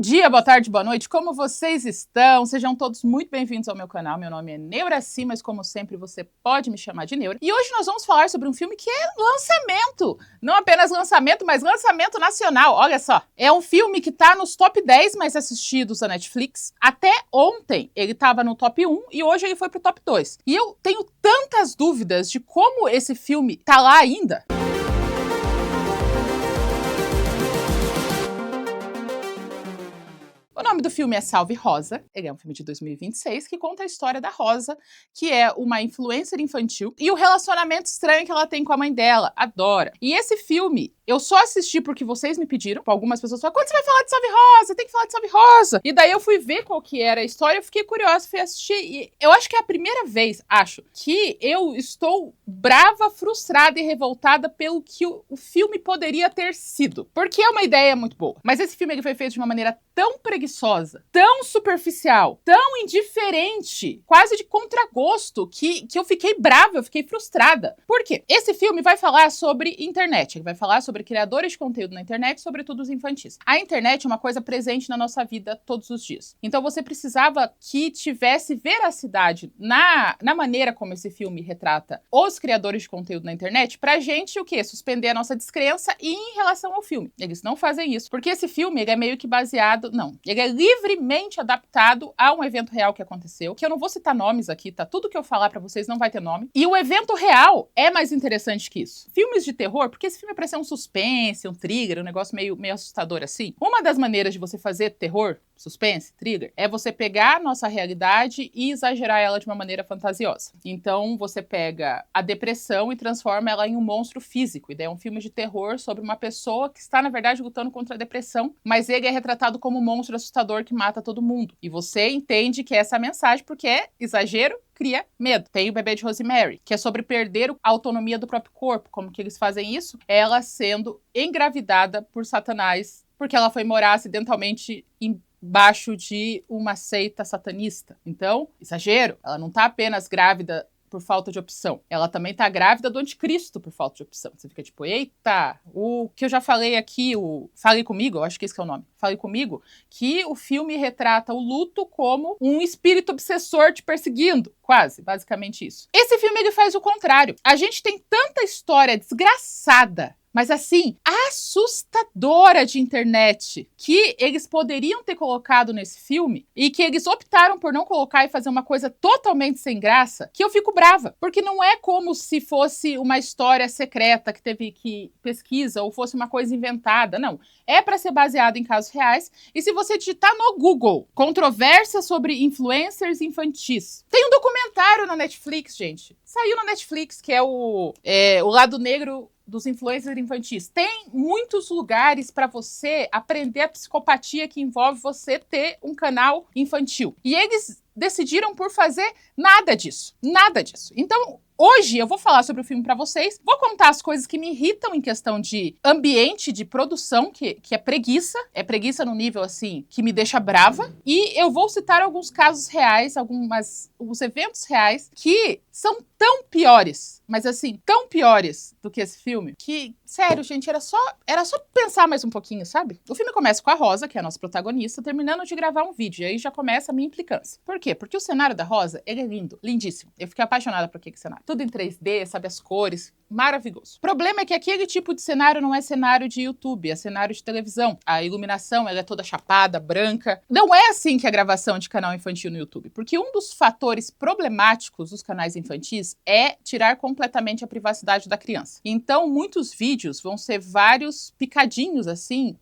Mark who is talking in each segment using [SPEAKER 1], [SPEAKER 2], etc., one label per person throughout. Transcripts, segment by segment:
[SPEAKER 1] dia, boa tarde, boa noite, como vocês estão? Sejam todos muito bem-vindos ao meu canal. Meu nome é Neuraci, mas como sempre você pode me chamar de Neura. E hoje nós vamos falar sobre um filme que é lançamento. Não apenas lançamento, mas lançamento nacional. Olha só, é um filme que tá nos top 10 mais assistidos da Netflix. Até ontem ele tava no top 1 e hoje ele foi pro top 2. E eu tenho tantas dúvidas de como esse filme tá lá ainda. O nome do filme é Salve Rosa, ele é um filme de 2026 que conta a história da Rosa, que é uma influencer infantil, e o relacionamento estranho que ela tem com a mãe dela, a Dora. E esse filme, eu só assisti porque vocês me pediram, algumas pessoas falaram, quando você vai falar de Salve Rosa? Tem que falar de Salve Rosa! E daí eu fui ver qual que era a história, eu fiquei curiosa, fui assistir, e eu acho que é a primeira vez, que eu estou brava, frustrada e revoltada pelo que o filme poderia ter sido. Porque é uma ideia muito boa, mas esse filme ele foi feito de uma maneira tão preguiçosa, tão superficial, tão indiferente, quase de contragosto, que eu fiquei brava, eu fiquei frustrada. Por quê? Esse filme vai falar sobre internet, ele vai falar sobre criadores de conteúdo na internet, sobretudo os infantis. A internet é uma coisa presente na nossa vida todos os dias. Então você precisava que tivesse veracidade na maneira como esse filme retrata os criadores de conteúdo na internet, pra gente o quê? Suspender a nossa descrença e em relação ao filme. Eles não fazem isso, porque esse filme ele é meio que baseado, não, ele é livremente adaptado a um evento real que aconteceu, que eu não vou citar nomes aqui, tá? Tudo que eu falar pra vocês não vai ter nome. E o evento real é mais interessante que isso. Filmes de terror, porque esse filme é pra ser um suspense, um thriller, um negócio meio assustador assim. Uma das maneiras de você fazer terror, suspense, thriller, é você pegar a nossa realidade e exagerar ela de uma maneira fantasiosa. Então você pega a depressão e transforma ela em um monstro físico. E daí é um filme de terror sobre uma pessoa que está, na verdade, lutando contra a depressão, mas ele é retratado como um monstro assustador que mata todo mundo. E você entende que é essa a mensagem, porque é exagero, cria medo. Tem o Bebê de Rosemary, que é sobre perder a autonomia do próprio corpo. Como que eles fazem isso? Ela sendo engravidada por Satanás, porque ela foi morar acidentalmente embaixo de uma seita satanista. Então, exagero. Ela não tá apenas grávida por falta de opção. Ela também tá grávida do anticristo por falta de opção. Você fica tipo, eita, o que eu já falei aqui, o Fale Comigo, eu acho que esse que é o nome, Fale Comigo, que o filme retrata o luto como um espírito obsessor te perseguindo. Quase, basicamente isso. Esse filme ele faz o contrário. A gente tem tanta história desgraçada, mas assim, assustadora de internet, que eles poderiam ter colocado nesse filme e que eles optaram por não colocar e fazer uma coisa totalmente sem graça, que eu fico brava. Porque não é como se fosse uma história secreta que teve que pesquisa ou fosse uma coisa inventada, não. É para ser baseado em casos reais. E se você digitar no Google, controvérsia sobre influencers infantis, tem um documentário na Netflix, gente. Saiu na Netflix, que é o Lado Negro dos influencers infantis. Tem muitos lugares para você aprender a psicopatia que envolve você ter um canal infantil. E eles decidiram por fazer nada disso. Nada disso. Então, hoje eu vou falar sobre o filme pra vocês, vou contar as coisas que me irritam em questão de ambiente de produção, que é preguiça no nível assim, que me deixa brava, e eu vou citar alguns casos reais, alguns eventos reais que são tão piores, mas assim, tão piores do que esse filme, que, sério, gente, era só pensar mais um pouquinho, sabe? O filme começa com a Rosa, que é a nossa protagonista, terminando de gravar um vídeo, e aí já começa a minha implicância. Por quê? Porque o cenário da Rosa, ele é lindo, lindíssimo. Eu fiquei apaixonada por aquele cenário. Tudo em 3D, sabe, as cores, maravilhoso. O problema é que aquele tipo de cenário não é cenário de YouTube, é cenário de televisão. A iluminação, ela é toda chapada, branca. Não é assim que é a gravação de canal infantil no YouTube, porque um dos fatores problemáticos dos canais infantis é tirar completamente a privacidade da criança. Então, muitos vídeos vão ser vários picadinhos, assim,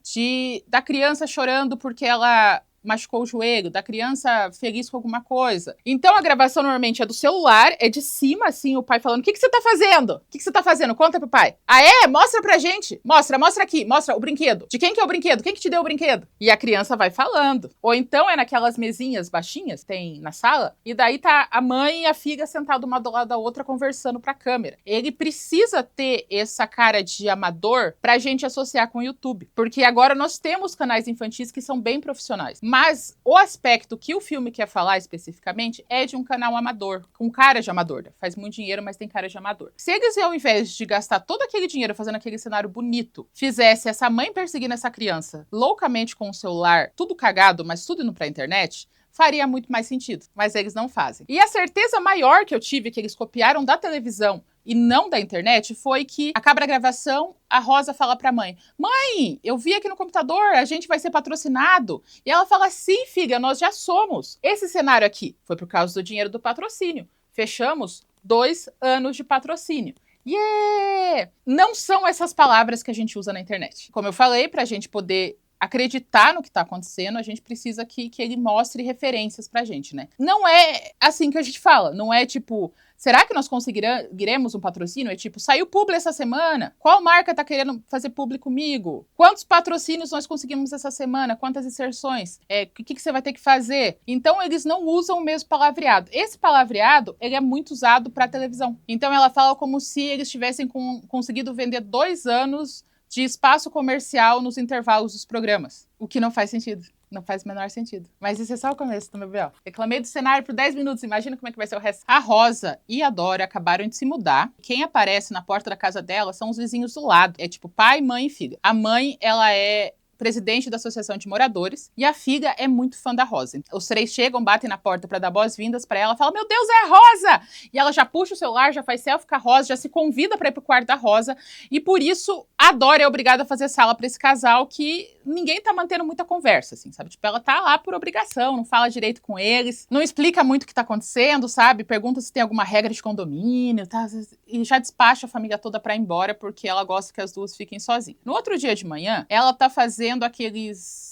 [SPEAKER 1] da criança chorando porque ela machucou o joelho, da criança feliz com alguma coisa. Então a gravação normalmente é do celular, é de cima, assim, o pai falando, o que você tá fazendo? O que você tá fazendo? Conta pro pai. Ah, é? Mostra pra gente. Mostra aqui. Mostra o brinquedo. De quem que é o brinquedo? Quem que te deu o brinquedo? E a criança vai falando. Ou então é naquelas mesinhas baixinhas, tem na sala, e daí tá a mãe e a filha sentadas uma do lado da outra conversando pra câmera. Ele precisa ter essa cara de amador pra gente associar com o YouTube. Porque agora nós temos canais infantis que são bem profissionais. Mas o aspecto que o filme quer falar especificamente é de um canal amador, com cara de amador. Faz muito dinheiro, mas tem cara de amador. Se eles, ao invés de gastar todo aquele dinheiro fazendo aquele cenário bonito, fizesse essa mãe perseguindo essa criança loucamente com o celular, tudo cagado, mas tudo indo pra internet, faria muito mais sentido. Mas eles não fazem. E a certeza maior que eu tive que eles copiaram da televisão e não da internet foi que acaba a gravação, a Rosa fala pra mãe: mãe, eu vi aqui no computador, a gente vai ser patrocinado. E ela fala: sim, filha, nós já somos. Esse cenário aqui foi por causa do dinheiro do patrocínio. Fechamos 2 anos de patrocínio. Yeah! Não são essas palavras que a gente usa na internet. Como eu falei, pra gente poder acreditar no que tá acontecendo, a gente precisa que ele mostre referências pra gente, né? Não é assim que a gente fala, não é tipo, será que nós conseguiremos um patrocínio? É tipo, saiu publi essa semana? Qual marca tá querendo fazer publi comigo? Quantos patrocínios nós conseguimos essa semana? Quantas inserções? O que você vai ter que fazer? Então, eles não usam o mesmo palavreado. Esse palavreado, ele é muito usado pra televisão. Então, ela fala como se eles tivessem conseguido vender 2 anos de espaço comercial nos intervalos dos programas. O que não faz sentido. Não faz o menor sentido. Mas isso é só o começo do meu B.O. Reclamei do cenário por 10 minutos. Imagina como é que vai ser o resto. A Rosa e a Dora acabaram de se mudar. Quem aparece na porta da casa dela são os vizinhos do lado. É tipo pai, mãe e filha. A mãe, ela é presidente da Associação de Moradores, e a filha é muito fã da Rosa. Os 3 chegam, batem na porta para dar boas-vindas para ela, fala: meu Deus, é a Rosa! E ela já puxa o celular, já faz selfie com a Rosa, já se convida para ir pro quarto da Rosa, e por isso a Dora é obrigada a fazer sala para esse casal que ninguém tá mantendo muita conversa, assim, sabe? Tipo, ela tá lá por obrigação, não fala direito com eles, não explica muito o que tá acontecendo, sabe? Pergunta se tem alguma regra de condomínio, tá? E já despacha a família toda pra ir embora, porque ela gosta que as duas fiquem sozinhas. No outro dia de manhã, ela tá fazendo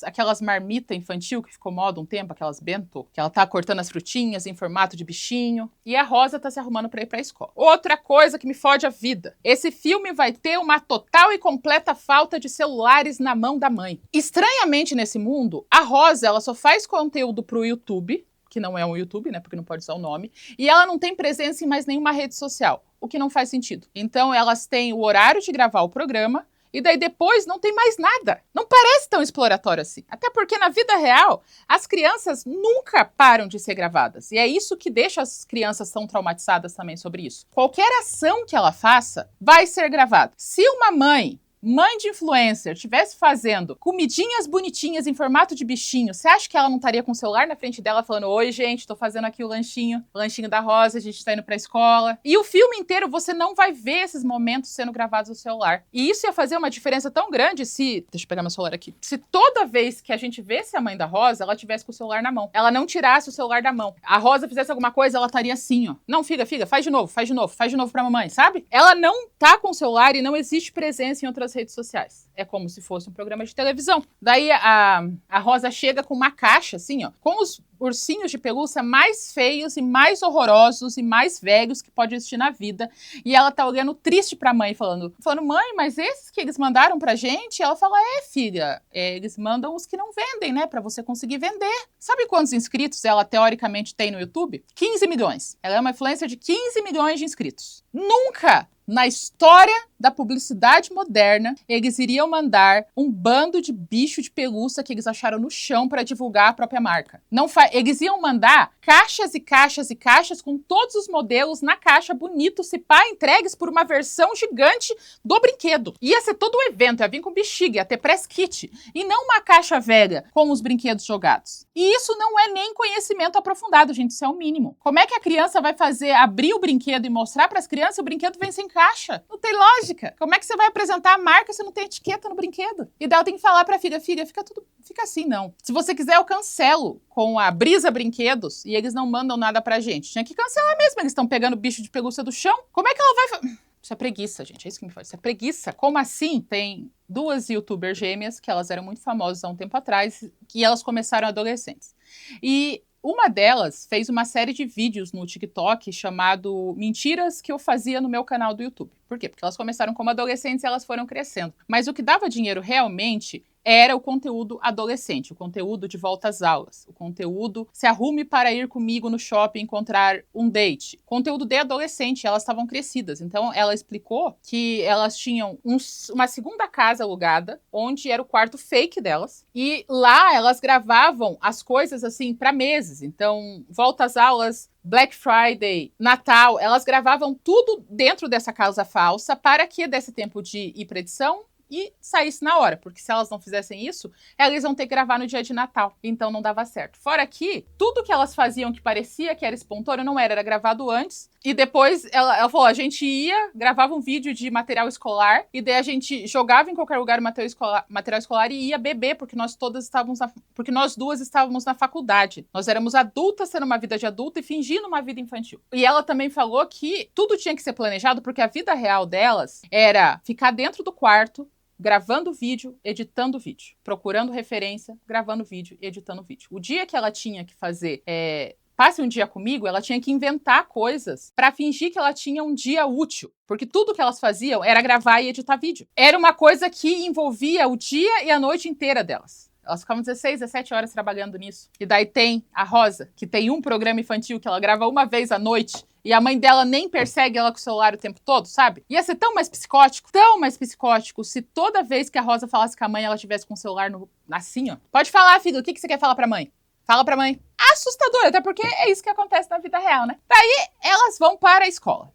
[SPEAKER 1] aquelas marmitas infantil que ficou moda um tempo, aquelas bento, que ela tá cortando as frutinhas em formato de bichinho, e a Rosa tá se arrumando pra ir pra escola. Outra coisa que me fode a vida: esse filme vai ter uma total e completa falta de celulares na mão da mãe. Estranhamente, nesse mundo, a Rosa, ela só faz conteúdo pro YouTube, que não é um YouTube, né, porque não pode usar o nome, e ela não tem presença em mais nenhuma rede social, o que não faz sentido. Então, elas têm o horário de gravar o programa, e daí depois não tem mais nada. Não parece tão exploratório assim. Até porque na vida real, as crianças nunca param de ser gravadas. E é isso que deixa as crianças tão traumatizadas também sobre isso. Qualquer ação que ela faça vai ser gravada. Se uma mãe de influencer estivesse fazendo comidinhas bonitinhas em formato de bichinho, você acha que ela não estaria com o celular na frente dela falando: oi, gente, tô fazendo aqui o lanchinho da Rosa, a gente tá indo pra escola. E o filme inteiro você não vai ver esses momentos sendo gravados no celular. E isso ia fazer uma diferença tão grande se... Deixa eu pegar meu celular aqui. Se toda vez que a gente vesse a mãe da Rosa, ela tivesse com o celular na mão. Ela não tirasse o celular da mão. A Rosa fizesse alguma coisa, ela estaria assim, ó. Não, filha, faz de novo pra mamãe, sabe? Ela não tá com o celular e não existe presença em outras redes sociais. É como se fosse um programa de televisão. Daí a Rosa chega com uma caixa, assim, ó, com os ursinhos de pelúcia mais feios e mais horrorosos e mais velhos que pode existir na vida. E ela tá olhando triste pra mãe, falando: mãe, mas esses que eles mandaram pra gente? E ela fala: filha, eles mandam os que não vendem, né, pra você conseguir vender. Sabe quantos inscritos ela teoricamente tem no YouTube? 15 milhões. Ela é uma influencer de 15 milhões de inscritos. Nunca na história da publicidade moderna, eles iriam mandar um bando de bicho de pelúcia que eles acharam no chão para divulgar a própria marca. Eles iam mandar caixas e caixas e caixas com todos os modelos na caixa, bonito, se pá, entregues por uma versão gigante do brinquedo. Ia ser todo um evento, ia vir com bexiga, ia ter press kit, e não uma caixa velha com os brinquedos jogados. E isso não é nem conhecimento aprofundado, gente, isso é o mínimo. Como é que a criança vai abrir o brinquedo e mostrar para as crianças, o brinquedo vem sem caixa? Não tem lógica. Como é que você vai apresentar a marca se não tem etiqueta no brinquedo? E daí ela tem que falar pra filha: fica assim, não. Se você quiser, eu cancelo com a Brisa Brinquedos e eles não mandam nada pra gente. Tinha que cancelar mesmo, eles estão pegando bicho de pelúcia do chão. Como é que ela vai... Isso é preguiça, gente, é isso que me faz. Isso é preguiça. Como assim? Tem 2 youtubers gêmeas que elas eram muito famosas há um tempo atrás e elas começaram adolescentes. E uma delas fez uma série de vídeos no TikTok chamado Mentiras que eu fazia no meu canal do YouTube. Por quê? Porque elas começaram como adolescentes e elas foram crescendo. Mas o que dava dinheiro realmente era o conteúdo adolescente, o conteúdo de volta às aulas, o conteúdo se arrume para ir comigo no shopping encontrar um date. Conteúdo de adolescente, elas estavam crescidas. Então, ela explicou que elas tinham uma segunda casa alugada, onde era o quarto fake delas, e lá elas gravavam as coisas assim para meses. Então, volta às aulas, Black Friday, Natal, elas gravavam tudo dentro dessa casa falsa para que desse tempo de ir para edição e saísse na hora, porque se elas não fizessem isso, elas iam ter que gravar no dia de Natal, então não dava certo. Fora que, tudo que elas faziam que parecia que era espontâneo não era gravado antes, e depois ela falou, a gente ia, gravava um vídeo de material escolar, e daí a gente jogava em qualquer lugar o material escolar e ia beber, porque nós duas estávamos na faculdade. Nós éramos adultas, tendo uma vida de adulta e fingindo uma vida infantil. E ela também falou que tudo tinha que ser planejado, porque a vida real delas era ficar dentro do quarto, gravando vídeo, editando vídeo, procurando referência, gravando vídeo e editando vídeo. O dia que ela tinha que fazer passe um dia comigo, ela tinha que inventar coisas para fingir que ela tinha um dia útil. Porque tudo que elas faziam era gravar e editar vídeo. Era uma coisa que envolvia o dia e a noite inteira delas. Elas ficavam 16, 17 horas trabalhando nisso. E daí tem a Rosa, que tem um programa infantil que ela grava uma vez à noite e a mãe dela nem persegue ela com o celular o tempo todo, sabe? Ia ser tão mais psicótico, se toda vez que a Rosa falasse com a mãe, ela tivesse com o celular assim, ó. Pode falar, filho, o que você quer falar pra mãe? Fala pra mãe. Assustador, até porque é isso que acontece na vida real, né? Daí, elas vão para a escola.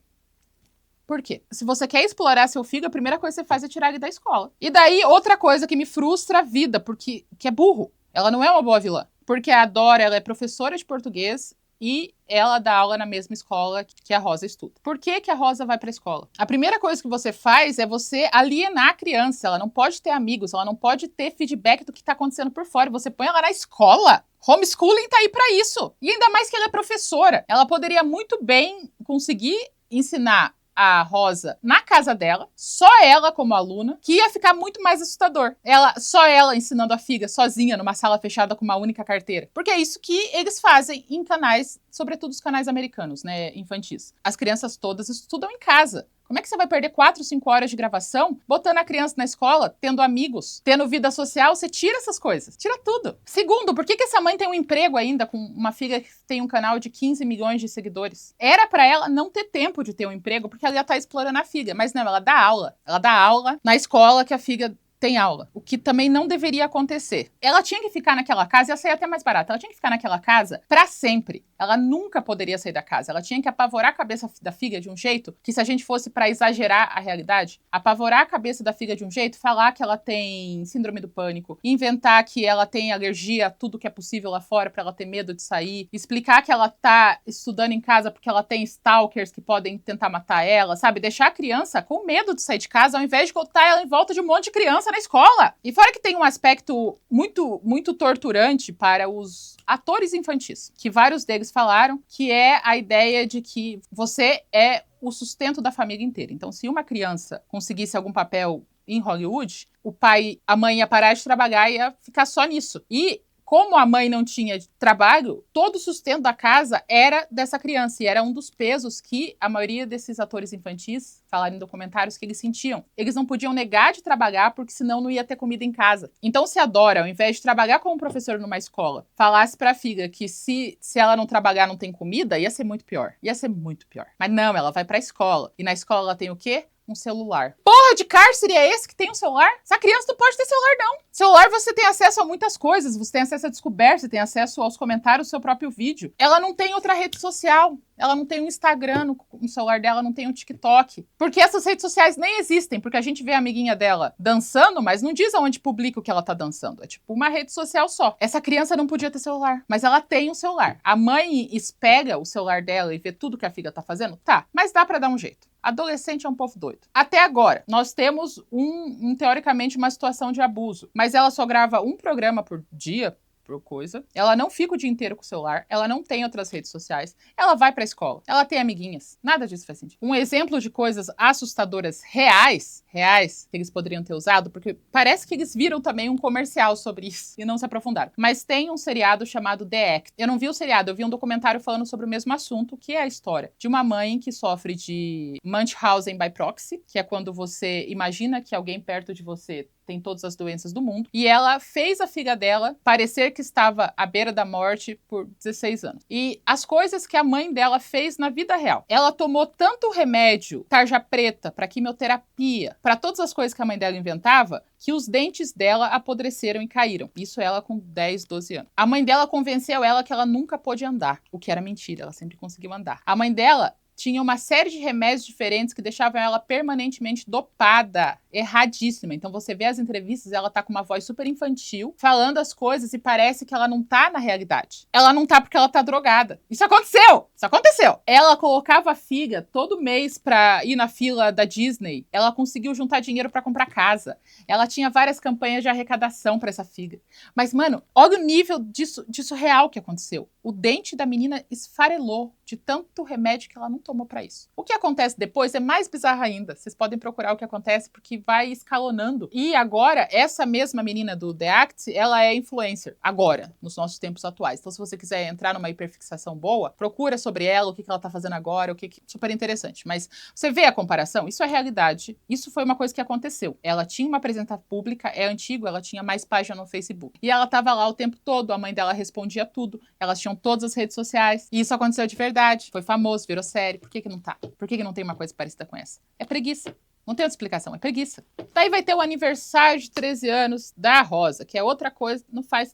[SPEAKER 1] Por quê? Se você quer explorar seu filho, a primeira coisa que você faz é tirar ele da escola. E daí, outra coisa que me frustra a vida, porque que é burro. Ela não é uma boa vilã. Porque a Dora, ela é professora de português e ela dá aula na mesma escola que a Rosa estuda. Por que que a Rosa vai para a escola? A primeira coisa que você faz é você alienar a criança. Ela não pode ter amigos, ela não pode ter feedback do que está acontecendo por fora. Você põe ela na escola. Homeschooling tá aí para isso. E ainda mais que ela é professora. Ela poderia muito bem conseguir ensinar a Rosa na casa dela, só ela como aluna, que ia ficar muito mais assustador. Só ela ensinando a filha sozinha numa sala fechada com uma única carteira. Porque é isso que eles fazem em canais, sobretudo os canais americanos, né, infantis. As crianças todas estudam em casa. Como é que você vai perder 4, 5 horas de gravação botando a criança na escola, tendo amigos, tendo vida social? Você tira essas coisas. Tira tudo. Segundo, por que essa mãe tem um emprego ainda com uma filha que tem um canal de 15 milhões de seguidores? Era pra ela não ter tempo de ter um emprego porque ela ia estar explorando a filha. Mas não, ela dá aula. Ela dá aula na escola que a filha tem aula, o que também não deveria acontecer. Ela tinha que ficar naquela casa, ia sair até mais barato, ela tinha que ficar naquela casa pra sempre. Ela nunca poderia sair da casa, ela tinha que apavorar a cabeça da filha de um jeito que, se a gente fosse pra exagerar a realidade, apavorar a cabeça da filha de um jeito, falar que ela tem síndrome do pânico, inventar que ela tem alergia a tudo que é possível lá fora pra ela ter medo de sair, explicar que ela tá estudando em casa porque ela tem stalkers que podem tentar matar ela, sabe? Deixar a criança com medo de sair de casa ao invés de botar ela em volta de um monte de criança na escola. E fora que tem um aspecto muito, muito torturante para os atores infantis, que vários deles falaram, que é a ideia de que você é o sustento da família inteira. Então, se uma criança conseguisse algum papel em Hollywood, o pai, a mãe ia parar de trabalhar e ia ficar só nisso. E como a mãe não tinha trabalho, todo o sustento da casa era dessa criança. E era um dos pesos que a maioria desses atores infantis falaram em documentários que eles sentiam. Eles não podiam negar de trabalhar, porque senão não ia ter comida em casa. Então, se a Dora, ao invés de trabalhar como professora numa escola, falasse pra filha que se ela não trabalhar não tem comida, ia ser muito pior. Ia ser muito pior. Mas não, ela vai pra escola. E na escola ela tem o quê? Um celular. Porra de cárcere é esse que tem um celular? Essa criança não pode ter celular, não. Celular você tem acesso a muitas coisas. Você tem acesso a descobertas, você tem acesso aos comentários do seu próprio vídeo. Ela não tem outra rede social. Ela não tem um Instagram no celular dela, não tem um TikTok. Porque essas redes sociais nem existem, porque a gente vê a amiguinha dela dançando, mas não diz aonde publica o que ela tá dançando. É tipo uma rede social só. Essa criança não podia ter celular, mas ela tem um celular. A mãe pega o celular dela e vê tudo que a filha tá fazendo? Tá, mas dá pra dar um jeito. Adolescente é um povo doido. Até agora, nós temos teoricamente, uma situação de abuso. Mas ela só grava um programa por dia, por coisa. Ela não fica o dia inteiro com o celular. Ela não tem outras redes sociais. Ela vai pra escola. Ela tem amiguinhas. Nada disso faz sentido. Um exemplo de coisas assustadoras reais reais que eles poderiam ter usado, porque parece que eles viram também um comercial sobre isso e não se aprofundaram. Mas tem um seriado chamado The Act. Eu não vi o seriado, eu vi um documentário falando sobre o mesmo assunto, que é a história de uma mãe que sofre de Munchausen by proxy, que é quando você imagina que alguém perto de você tem todas as doenças do mundo, e ela fez a filha dela parecer que estava à beira da morte por 16 anos. E as coisas que a mãe dela fez na vida real. Ela tomou tanto remédio, tarja preta, para quimioterapia, para todas as coisas que a mãe dela inventava, que os dentes dela apodreceram e caíram. Isso ela com 10, 12 anos. A mãe dela convenceu ela que ela nunca pôde andar, o que era mentira, ela sempre conseguiu andar. A mãe dela tinha uma série de remédios diferentes que deixavam ela permanentemente dopada, erradíssima. Então você vê as entrevistas, ela tá com uma voz super infantil, falando as coisas e parece que ela não tá na realidade. Ela não tá porque ela tá drogada. Isso aconteceu! Isso aconteceu! Ela colocava a filha todo mês pra ir na fila da Disney. Ela conseguiu juntar dinheiro pra comprar casa. Ela tinha várias campanhas de arrecadação pra essa filha. Mas, mano, olha o nível disso real que aconteceu. O dente da menina esfarelou de tanto remédio que ela não tomou pra isso. O que acontece depois é mais bizarro ainda. Vocês podem procurar o que acontece porque vai escalonando. E agora, essa mesma menina do The Act, ela é influencer. Agora, nos nossos tempos atuais. Então, se você quiser entrar numa hiperfixação boa, procura sobre ela, o que ela tá fazendo agora, super interessante. Mas você vê a comparação? Isso é realidade. Isso foi uma coisa que aconteceu. Ela tinha uma presença pública, é antigo, ela tinha mais página no Facebook. E ela tava lá o tempo todo, a mãe dela respondia tudo, elas tinham todas as redes sociais. E isso aconteceu de verdade. Foi famoso, virou série. Por que não tá? Por que não tem uma coisa parecida com essa? É preguiça. Não tem outra explicação, é preguiça. Daí vai ter o aniversário de 13 anos da Rosa, que é outra coisa,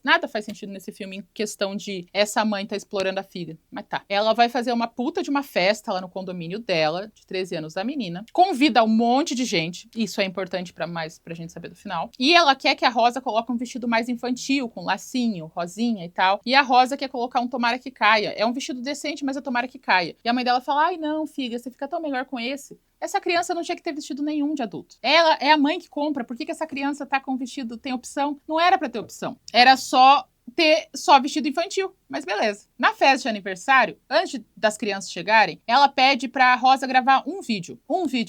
[SPEAKER 1] nada faz sentido nesse filme em questão de essa mãe tá explorando a filha. Mas tá. Ela vai fazer uma puta de uma festa lá no condomínio dela, de 13 anos da menina. Convida um monte de gente, isso é importante pra gente saber do final. E ela quer que a Rosa coloque um vestido mais infantil, com lacinho, rosinha e tal. E a Rosa quer colocar um tomara que caia. É um vestido decente, mas é tomara que caia. E a mãe dela fala, ai não, filha, você fica tão melhor com esse. Essa criança não tinha que ter vestido nenhum de adulto. Ela é a mãe que compra. Por que essa criança tá com vestido, tem opção? Não era pra ter opção. Era só ter vestido infantil. Mas beleza. Na festa de aniversário, antes das crianças chegarem, ela pede pra Rosa gravar um vídeo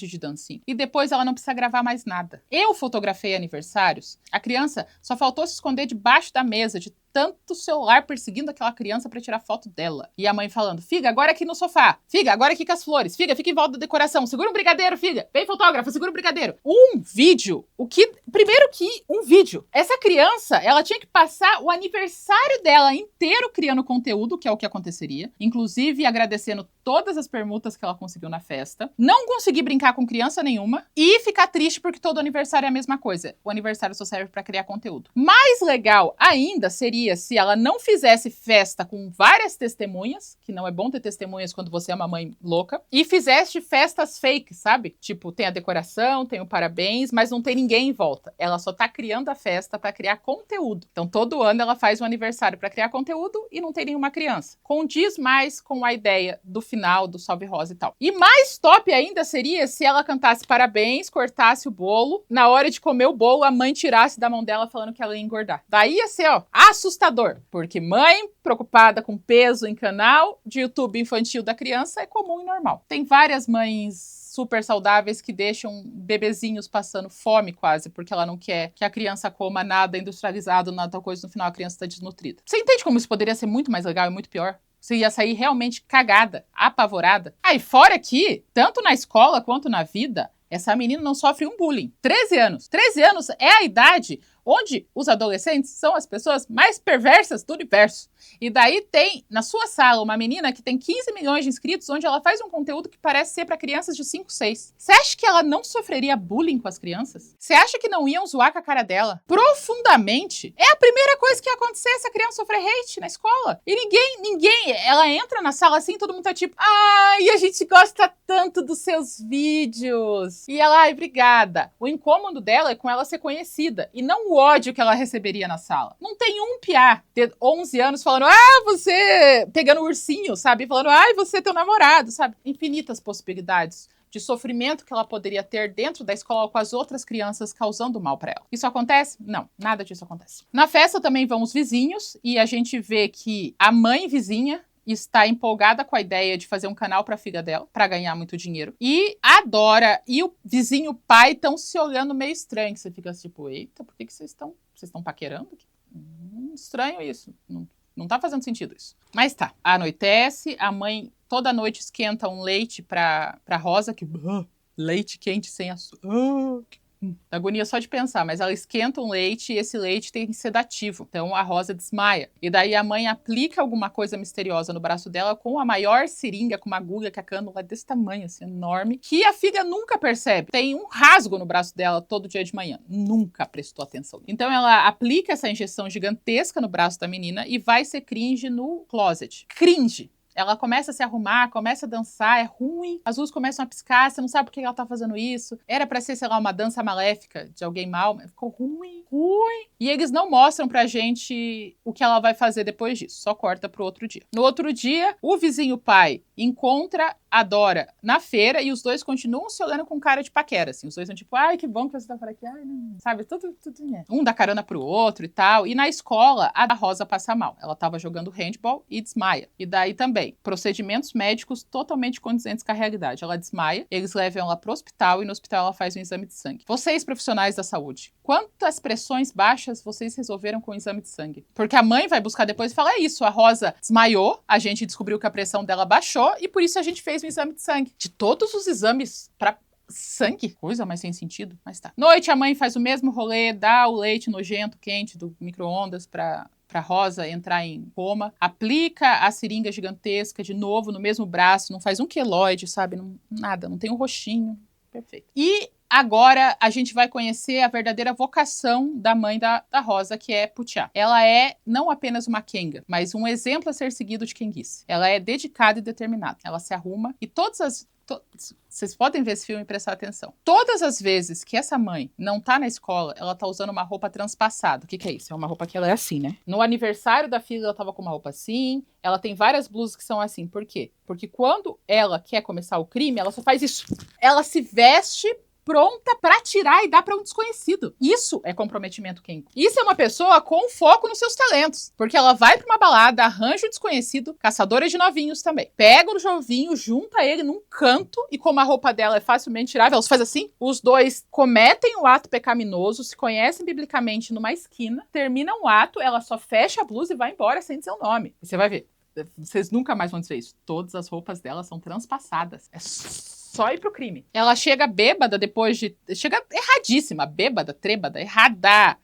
[SPEAKER 1] de dancinha. E depois ela não precisa gravar mais nada. Eu fotografei aniversários. A criança só faltou se esconder debaixo da mesa, de tanto celular perseguindo aquela criança pra tirar foto dela. E a mãe falando, figa, agora aqui no sofá. Figa, agora aqui com as flores. Figa, fica em volta da decoração. Segura um brigadeiro, figa. Vem, fotógrafa, segura um brigadeiro. Um vídeo. Primeiro que um vídeo. Essa criança, ela tinha que passar o aniversário dela inteiro criando conteúdo, que é o que aconteceria. Inclusive agradecendo todas as permutas que ela conseguiu na festa. Não conseguir brincar com criança nenhuma. E ficar triste porque todo aniversário é a mesma coisa. O aniversário só serve pra criar conteúdo. Mais legal ainda seria se ela não fizesse festa com várias testemunhas, que não é bom ter testemunhas quando você é uma mãe louca, e fizesse festas fake, sabe? Tipo, tem a decoração, tem o parabéns, mas não tem ninguém em volta. Ela só tá criando a festa pra criar conteúdo. Então, todo ano ela faz um aniversário pra criar conteúdo e não tem nenhuma criança. Condiz mais com a ideia do final, do Salve Rosa e tal. E mais top ainda seria se ela cantasse parabéns, cortasse o bolo, na hora de comer o bolo, a mãe tirasse da mão dela falando que ela ia engordar. Daí ia ser, assustador, porque mãe preocupada com peso em canal de YouTube infantil da criança é comum e normal. Tem várias mães super saudáveis que deixam bebezinhos passando fome quase, porque ela não quer que a criança coma nada industrializado, nada tal coisa, no final a criança está desnutrida. Você entende como isso poderia ser muito mais legal e muito pior? Você ia sair realmente cagada, apavorada. Aí fora que, tanto na escola quanto na vida, essa menina não sofre um bullying. 13 anos. 13 anos é a idade onde os adolescentes são as pessoas mais perversas do universo. E daí tem, na sua sala, uma menina que tem 15 milhões de inscritos, onde ela faz um conteúdo que parece ser para crianças de 5, 6. Você acha que ela não sofreria bullying com as crianças? Você acha que não iam zoar com a cara dela? Profundamente. É a primeira coisa que ia acontecer, essa criança sofrer hate na escola. E ninguém, ela entra na sala assim, todo mundo tá tipo, ai, a gente gosta tanto dos seus vídeos. E ela, ai, obrigada. O incômodo dela é com ela ser conhecida, e não o ódio que ela receberia na sala. Não tem um piá de 11 anos falando, você pegando ursinho, sabe? Falando, você é teu namorado, sabe? Infinitas possibilidades de sofrimento que ela poderia ter dentro da escola com as outras crianças causando mal para ela. Isso acontece? Não, nada disso acontece. Na festa também vão os vizinhos e a gente vê que a mãe vizinha está empolgada com a ideia de fazer um canal para a filha dela, para ganhar muito dinheiro. E a Dora e o vizinho pai estão se olhando meio estranho. Você fica tipo, eita, por que vocês estão paquerando aqui? Estranho isso. Não tá fazendo sentido isso. Mas tá. Anoitece, a mãe toda noite esquenta um leite pra Rosa, que leite quente sem açúcar. Agonia só de pensar, mas ela esquenta um leite e esse leite tem sedativo. Então a Rosa desmaia. E daí a mãe aplica alguma coisa misteriosa no braço dela com a maior seringa, com uma agulha, que a cânula é desse tamanho, assim, enorme, que a filha nunca percebe. Tem um rasgo no braço dela todo dia de manhã. Nunca prestou atenção. Então ela aplica essa injeção gigantesca no braço da menina e vai ser cringe no closet. Cringe! Ela começa a se arrumar, começa a dançar, é ruim. As luzes começam a piscar, você não sabe por que ela tá fazendo isso. Era pra ser, sei lá, uma dança maléfica de alguém mal, mas ficou ruim. E eles não mostram pra gente o que ela vai fazer depois disso, só corta pro outro dia. No outro dia, o vizinho pai encontra a Dora na feira e os dois continuam se olhando com cara de paquera, assim. Os dois são tipo, ai, que bom que você tá por aqui. Ai, não. Sabe, tudo. Um dá carona pro outro e tal. E na escola, a Rosa passa mal. Ela tava jogando handball e desmaia. E daí também, procedimentos médicos totalmente condizentes com a realidade. Ela desmaia, eles levam ela pro hospital e no hospital ela faz um exame de sangue. Vocês, profissionais da saúde, quantas pressões baixas vocês resolveram com o exame de sangue? Porque a mãe vai buscar depois e fala, é isso, a Rosa desmaiou, a gente descobriu que a pressão dela baixou e por isso a gente fez um exame de sangue. De todos os exames pra sangue, coisa mais sem sentido, mas tá. Noite, a mãe faz o mesmo rolê, dá o leite nojento, quente do micro-ondas pra Rosa entrar em coma, aplica a seringa gigantesca de novo no mesmo braço, não faz um queloide, sabe? Nada, não tem um roxinho. Perfeito. E agora a gente vai conhecer a verdadeira vocação da mãe da Rosa, que é Putiá. Ela é não apenas uma Kenga, mas um exemplo a ser seguido de Kenguice. Ela é dedicada e determinada. Ela se arruma e vocês podem ver esse filme e prestar atenção. Todas as vezes que essa mãe não tá na escola, ela tá usando uma roupa transpassada. O que é isso? É uma roupa que ela é assim, né? No aniversário da filha, ela tava com uma roupa assim. Ela tem várias blusas que são assim. Por quê? Porque quando ela quer começar o crime, ela só faz isso. Ela se veste pronta pra tirar e dar pra um desconhecido. Isso é comprometimento Kengo. Isso é uma pessoa com foco nos seus talentos. Porque ela vai pra uma balada, arranja um desconhecido, caçadora de novinhos também. Pega o jovinho, junta ele num canto e como a roupa dela é facilmente tirável, ela faz assim, os dois cometem o ato pecaminoso, se conhecem biblicamente numa esquina, terminam o ato, ela só fecha a blusa e vai embora sem dizer o nome. E você vai ver. Vocês nunca mais vão dizer isso. Todas as roupas dela são transpassadas. É só ir pro crime. Ela chega bêbada depois de... Chega erradíssima, bêbada, trêbada, errada.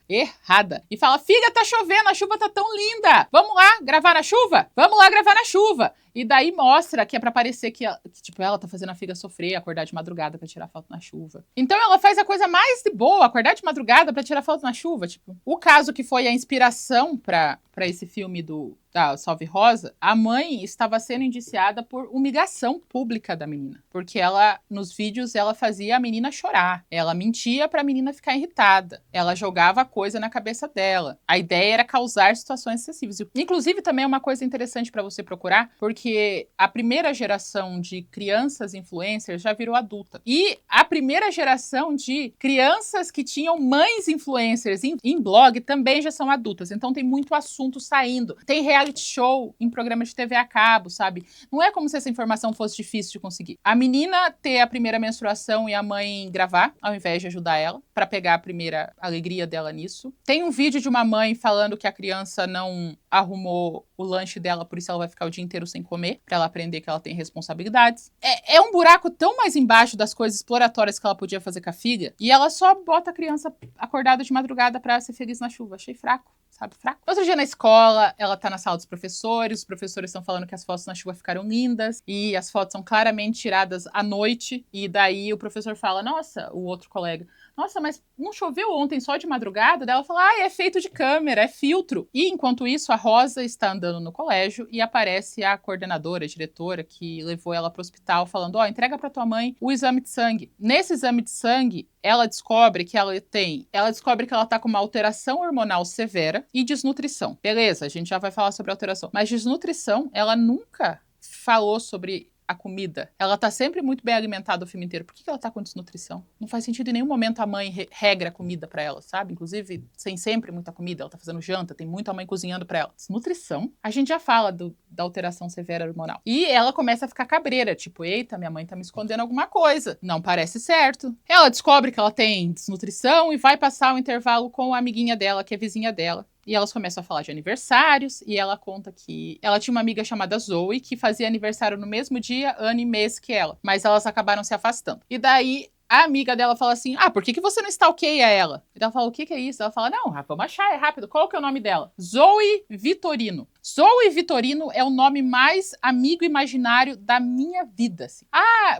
[SPEAKER 1] E fala, filha, tá chovendo, a chuva tá tão linda. Vamos lá gravar na chuva? Vamos lá gravar na chuva. E daí mostra que é pra parecer que ela tá fazendo a filha sofrer, acordar de madrugada pra tirar foto na chuva. Então ela faz a coisa mais de boa, acordar de madrugada pra tirar foto na chuva. Tipo, o caso que foi a inspiração pra esse filme da Salve Rosa, a mãe estava sendo indiciada por humilhação pública da menina. Porque ela, nos vídeos, ela fazia a menina chorar. Ela mentia pra menina ficar irritada. Ela jogava coisa na cabeça dela. A ideia era causar situações excessivas. Inclusive, também é uma coisa interessante pra você procurar, porque a primeira geração de crianças influencers já virou adulta. E a primeira geração de crianças que tinham mães influencers em blog também já são adultas. Então tem muito assunto saindo. Tem reality show em programa de TV a cabo, sabe? Não é como se essa informação fosse difícil de conseguir. A menina ter a primeira menstruação e a mãe gravar, ao invés de ajudar ela, pra pegar a primeira alegria dela nisso. Tem um vídeo de uma mãe falando que a criança não arrumou o lanche dela, por isso ela vai ficar o dia inteiro sem comer, pra ela aprender que ela tem responsabilidades. É um buraco tão mais embaixo das coisas exploratórias que ela podia fazer com a filha, e ela só bota a criança acordada de madrugada pra ser feliz na chuva. Achei fraco. Sabe, fraco. Outro dia na escola, ela tá na sala dos professores, os professores estão falando que as fotos na chuva ficaram lindas, e as fotos são claramente tiradas à noite, e daí o professor fala, nossa, o outro colega, nossa, mas não choveu ontem só de madrugada? Daí ela fala, é feito de câmera, é filtro. E enquanto isso, a Rosa está andando no colégio e aparece a coordenadora, a diretora, que levou ela pro hospital, falando, entrega pra tua mãe o exame de sangue. Nesse exame de sangue, ela descobre que ela tá com uma alteração hormonal severa e desnutrição. Beleza, a gente já vai falar sobre alteração. Mas desnutrição, ela nunca falou sobre a comida. Ela tá sempre muito bem alimentada o filme inteiro. Por que ela tá com desnutrição? Não faz sentido em nenhum momento a mãe regra a comida pra ela, sabe? Inclusive, sem sempre muita comida. Ela tá fazendo janta, tem muita mãe cozinhando pra ela. Desnutrição? A gente já fala da alteração severa hormonal. E ela começa a ficar cabreira, tipo, eita, minha mãe tá me escondendo alguma coisa. Não parece certo. Ela descobre que ela tem desnutrição e vai passar o intervalo com a amiguinha dela, que é vizinha dela. E elas começam a falar de aniversários, e ela conta que ela tinha uma amiga chamada Zoe, que fazia aniversário no mesmo dia, ano e mês que ela. Mas elas acabaram se afastando. E daí, a amiga dela fala assim, por que você não stalkeia ela? E ela fala, o que é isso? Ela fala, não, vamos achar, é rápido. Qual que é o nome dela? Zoe Vitorino. Zoe Vitorino é o nome mais amigo imaginário da minha vida. Assim.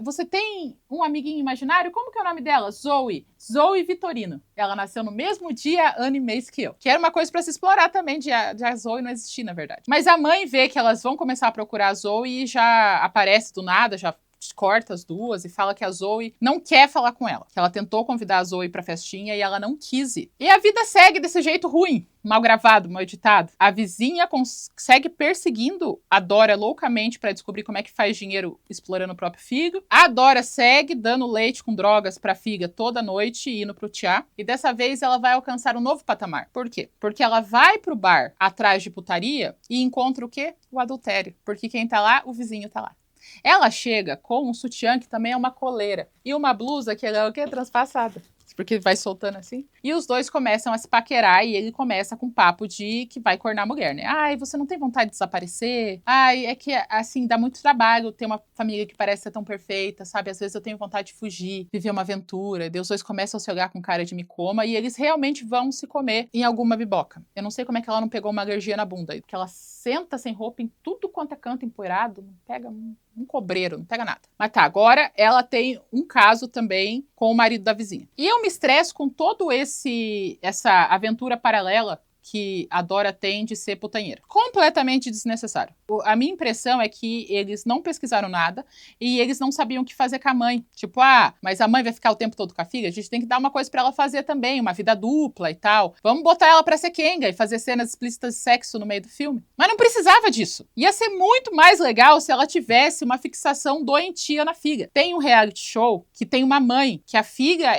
[SPEAKER 1] Você tem um amiguinho imaginário? Como que é o nome dela? Zoe. Zoe Vitorino. Ela nasceu no mesmo dia, ano e mês que eu. Que era uma coisa pra se explorar também, de a Zoe não existir, na verdade. Mas a mãe vê que elas vão começar a procurar a Zoe e já aparece do nada, já corta as duas e fala que a Zoe não quer falar com ela. Que ela tentou convidar a Zoe pra festinha e ela não quis ir. E a vida segue desse jeito ruim. Mal gravado, mal editado. A vizinha segue perseguindo a Dora loucamente pra descobrir como é que faz dinheiro explorando o próprio figo. A Dora segue dando leite com drogas pra figa toda noite e indo pro tear. E dessa vez ela vai alcançar um novo patamar. Por quê? Porque ela vai pro bar atrás de putaria e encontra o quê? O adultério. Porque quem tá lá? O vizinho tá lá. Ela chega com um sutiã que também é uma coleira e uma blusa que é o quê? Transpassada. Porque vai soltando assim. E os dois começam a se paquerar e ele começa com um papo de que vai cornar a mulher, né? Ai, você não tem vontade de desaparecer? Ai, é que, assim, dá muito trabalho ter uma família que parece ser tão perfeita, sabe? Às vezes eu tenho vontade de fugir, viver uma aventura. E os dois começam a se olhar com cara de me coma e eles realmente vão se comer em alguma biboca. Eu não sei como é que ela não pegou uma alergia na bunda. Porque ela senta sem roupa em tudo quanto é canto empoeirado, não pega um cobreiro, não pega nada. Mas tá, agora ela tem um caso também com o marido da vizinha. E eu me estresso com todo essa aventura paralela que a Dora tem de ser putanheira. Completamente desnecessário. A minha impressão é que eles não pesquisaram nada e eles não sabiam o que fazer com a mãe. Tipo, mas a mãe vai ficar o tempo todo com a filha? A gente tem que dar uma coisa pra ela fazer também, uma vida dupla e tal. Vamos botar ela pra ser Kenga e fazer cenas explícitas de sexo no meio do filme. Mas não precisava disso. Ia ser muito mais legal se ela tivesse uma fixação doentia na filha. Tem um reality show que tem uma mãe, que a filha,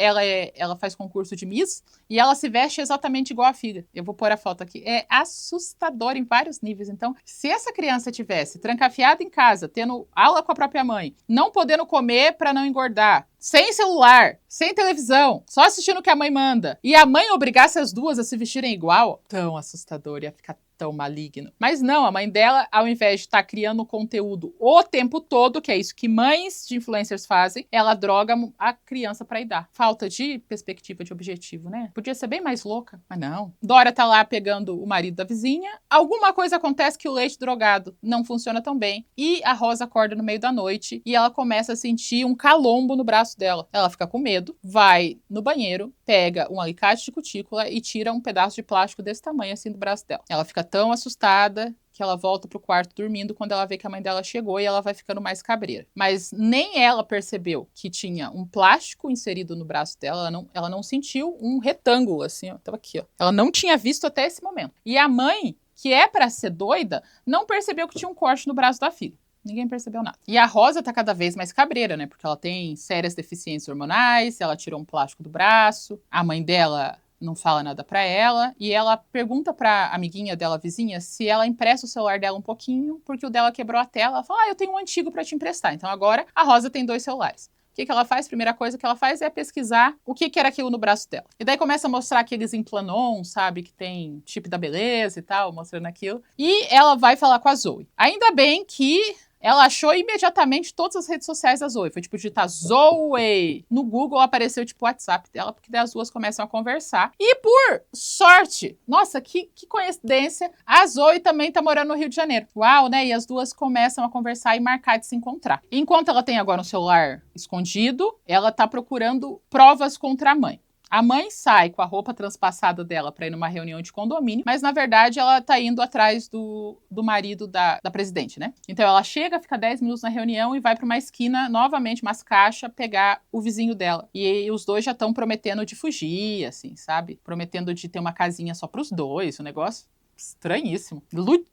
[SPEAKER 1] ela faz concurso de Miss e ela se veste exatamente igual a filha. Eu vou pôr a foto aqui. É assustador em vários níveis. Então, se essa criança tivesse trancafiada em casa, tendo aula com a própria mãe, não podendo comer para não engordar, sem celular, sem televisão, só assistindo o que a mãe manda, e a mãe obrigasse as duas a se vestirem igual, tão assustador, ia ficar tão maligno. Mas não, a mãe dela, ao invés de estar criando conteúdo o tempo todo, que é isso que mães de influencers fazem, ela droga a criança pra idar. Falta de perspectiva, de objetivo, né? Podia ser bem mais louca, mas não. Dora tá lá pegando o marido da vizinha, alguma coisa acontece que o leite drogado não funciona tão bem, e a Rosa acorda no meio da noite, e ela começa a sentir um calombo no braço dela. Ela fica com medo, vai no banheiro, pega um alicate de cutícula e tira um pedaço de plástico desse tamanho assim do braço dela. Ela fica tão assustada que ela volta pro quarto dormindo quando ela vê que a mãe dela chegou e ela vai ficando mais cabreira. Mas nem ela percebeu que tinha um plástico inserido no braço dela, ela não sentiu um retângulo assim, ó, tava aqui, ó. Ela não tinha visto até esse momento. E a mãe, que é pra ser doida, não percebeu que tinha um corte no braço da filha. Ninguém percebeu nada. E a Rosa tá cada vez mais cabreira, né? Porque ela tem sérias deficiências hormonais, ela tirou um plástico do braço, a mãe dela não fala nada pra ela, e ela pergunta pra amiguinha dela, vizinha, se ela empresta o celular dela um pouquinho, porque o dela quebrou a tela. Ela fala, eu tenho um antigo pra te emprestar. Então agora a Rosa tem 2 celulares. O que ela faz? Primeira coisa que ela faz é pesquisar o que era aquilo no braço dela. E daí começa a mostrar aqueles implanon, sabe? Que tem chip da beleza e tal, mostrando aquilo. E ela vai falar com a Zoe. Ainda bem que ela achou imediatamente todas as redes sociais da Zoe. Foi tipo digitar Zoe. No Google apareceu tipo o WhatsApp dela, porque daí as duas começam a conversar. E por sorte, nossa, que coincidência, a Zoe também tá morando no Rio de Janeiro. Uau, né? E as duas começam a conversar e marcar de se encontrar. Enquanto ela tem agora um celular escondido, ela tá procurando provas contra a mãe. A mãe sai com a roupa transpassada dela pra ir numa reunião de condomínio, mas na verdade ela tá indo atrás do marido da presidente, né? Então ela chega, fica 10 minutos na reunião e vai pra uma esquina, novamente, umas caixas, pegar o vizinho dela. E os dois já estão prometendo de fugir, assim, sabe? Prometendo de ter uma casinha só pros dois, o negócio Estranhíssimo.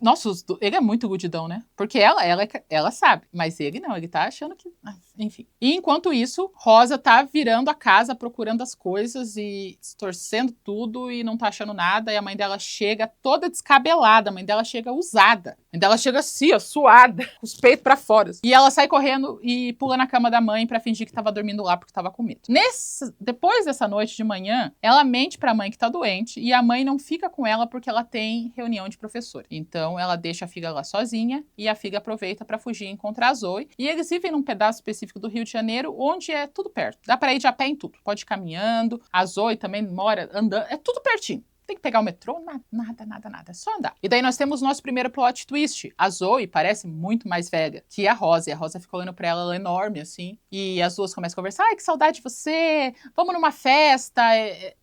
[SPEAKER 1] Nossa, ele é muito gudidão, né? Porque ela sabe, mas ele não, ele tá achando que... Enfim. E enquanto isso, Rosa tá virando a casa, procurando as coisas e torcendo tudo e não tá achando nada. E a mãe dela chega toda descabelada, a mãe dela chega usada. A mãe dela chega assim, ó, suada, com os peitos pra fora. E ela sai correndo e pula na cama da mãe pra fingir que tava dormindo lá porque tava com medo. Depois dessa noite de manhã, ela mente pra mãe que tá doente e a mãe não fica com ela porque ela tem reunião de professor. Então ela deixa a filha lá sozinha e a filha aproveita pra fugir e encontrar a Zoe. E eles vivem num pedaço específico do Rio de Janeiro onde é tudo perto. Dá pra ir de a pé em tudo. Pode ir caminhando. A Zoe também mora andando. É tudo pertinho. Tem que pegar o metrô? Nada. É só andar. E daí nós temos nosso primeiro plot twist. A Zoe parece muito mais velha que a Rosa. E a Rosa fica olhando pra ela, ela é enorme, assim. E as duas começam a conversar. Ai, que saudade de você. Vamos numa festa.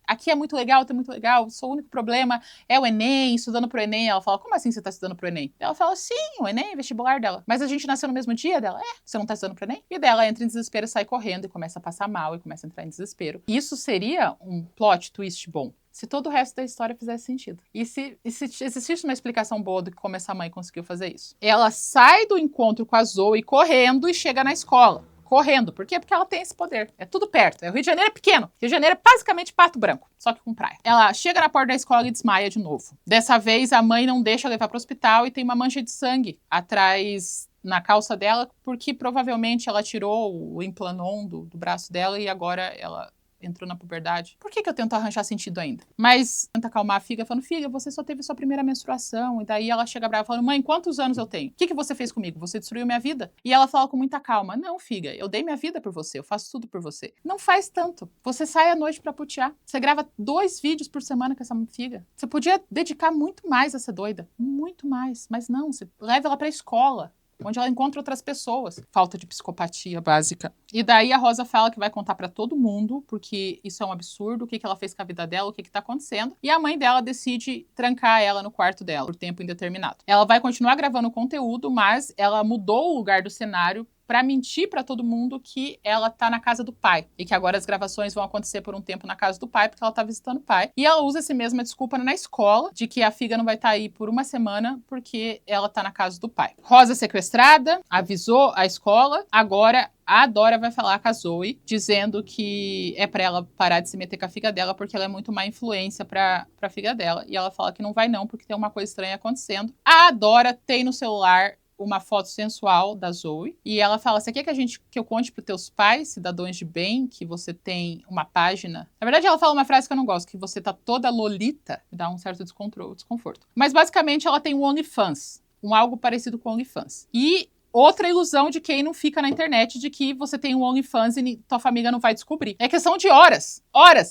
[SPEAKER 1] Aqui é muito legal, tá muito legal. O único problema é o Enem, estudando pro Enem. Ela fala, como assim você tá estudando pro Enem? Ela fala, sim, o Enem é vestibular dela. Mas a gente nasceu no mesmo dia dela? Você não tá estudando pro Enem? E dela entra em desespero, sai correndo e começa a passar mal e começa a entrar em desespero. Isso seria um plot twist bom se todo o resto da história fizesse sentido. E se existisse uma explicação boa de como essa mãe conseguiu fazer isso. Ela sai do encontro com a Zoe correndo e chega na escola. Correndo. Por quê? Porque ela tem esse poder. É tudo perto. O Rio de Janeiro é pequeno. Rio de Janeiro é basicamente Pato Branco, só que com praia. Ela chega na porta da escola e desmaia de novo. Dessa vez, a mãe não deixa levar para o hospital e tem uma mancha de sangue atrás na calça dela, porque provavelmente ela tirou o Implanon do braço dela e agora ela entrou na puberdade. Por que eu tento arranjar sentido ainda? Mas tenta acalmar a filha, falando, filha, você só teve sua primeira menstruação. E daí ela chega brava, falando, mãe, quantos anos eu tenho? O que você fez comigo? Você destruiu minha vida? E ela fala com muita calma, não, filha, eu dei minha vida por você, eu faço tudo por você. Não faz tanto. Você sai à noite pra putear. Você grava 2 vídeos por semana com essa filha. Você podia dedicar muito mais a essa doida. Muito mais. Mas não, você leva ela pra escola, onde ela encontra outras pessoas. Falta de psicopatia básica. E daí a Rosa fala que vai contar pra todo mundo, porque isso é um absurdo, o que ela fez com a vida dela, o que tá acontecendo. E a mãe dela decide trancar ela no quarto dela por tempo indeterminado. Ela vai continuar gravando conteúdo, mas ela mudou o lugar do cenário pra mentir pra todo mundo que ela tá na casa do pai. E que agora as gravações vão acontecer por um tempo na casa do pai, porque ela tá visitando o pai. E ela usa essa mesma desculpa na escola, de que a filha não vai estar aí por uma semana, porque ela tá na casa do pai. Rosa sequestrada, avisou a escola, agora a Dora vai falar com a Zoe, dizendo que é pra ela parar de se meter com a filha dela, porque ela é muito má influência pra filha dela. E ela fala que não vai não, porque tem uma coisa estranha acontecendo. A Dora tem no celular uma foto sensual da Zoe, e ela fala, você quer que eu conte pros teus pais, cidadãos de bem, que você tem uma página? Na verdade, ela fala uma frase que eu não gosto, que você tá toda lolita, me dá um certo desconforto. Mas, basicamente, ela tem um OnlyFans, algo parecido com OnlyFans. E outra ilusão de quem não fica na internet, de que você tem um OnlyFans e tua família não vai descobrir. É questão de horas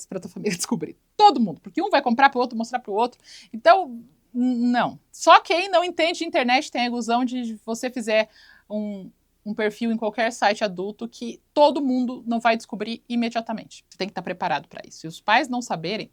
[SPEAKER 1] pra tua família descobrir. Todo mundo, porque um vai comprar pro outro, mostrar pro outro. Então, não. Só quem não entende de internet tem a ilusão de você fizer um perfil em qualquer site adulto que todo mundo não vai descobrir imediatamente. Você tem que estar preparado para isso. Se os pais não saberem,